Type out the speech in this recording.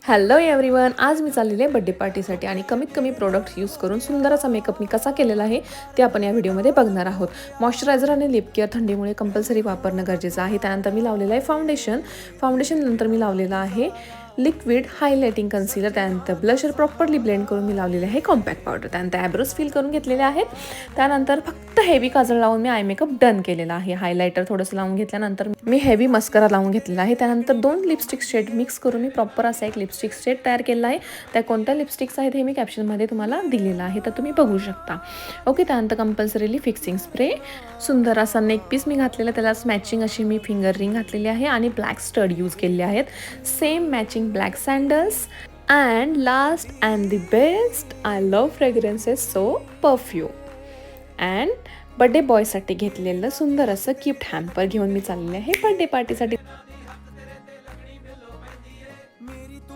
Hello everyone, आज मी चाललेले आहे बड्डे पार्टीसाठी आणि कमीत कमी प्रोडक्ट यूज करून सुंदर असा मेकअप मी कसा केलेला आहे ते आपण या व्हिडिओमध्ये बघणार आहोत. मॉइश्चरायझर आणि लिप केअर थंडीमुळे कंपल्सरी वापरणं गरजेचं आहे. त्यानंतर मी लावलेलं आहे फाउंडेशन नंतर मी लावलेलं आहे लिक्विड हायलायटिंग कन्सिलर. त्यानंतर ब्लशर प्रॉपरली ब्लेंड करून मी लावलेले आहे कॉम्पॅक्ट पावडर. त्यानंतर ॲब्रोज फिल करून घेतलेले आहेत. त्यानंतर फक्त हेवी काजळ लावून मी आय मेकअप डन केलेला आहे. हायलायटर थोडंसं लावून घेतल्यानंतर मी हेवी मस्करा लावून घेतलेला आहे. त्यानंतर 2 लिपस्टिक शेड मिक्स करून मी प्रॉपर असा एक लिपस्टिक शेड तयार केला आहे. त्या कोणत्या लिपस्टिक्स आहेत हे मी कॅप्शनमध्ये तुम्हाला दिलेलं आहे, तर तुम्ही बघू शकता. ओके, त्यानंतर कंपल्सरीली फिक्सिंग स्प्रे, सुंदर असा नेक पीस मी घातलेला, त्यालाच मॅचिंग अशी मी फिंगर रिंग घातलेली आहे आणि ब्लॅक स्टड यूज केलेले आहेत. Same matching black sandals, and last and the best, I love fragrances, so perfume. and birthday बॉयसाठी घेतलेलं सुंदर असं गिफ्ट हॅम्पर घेऊन मी चाललेले आहे बर्थडे पार्टीसाठी.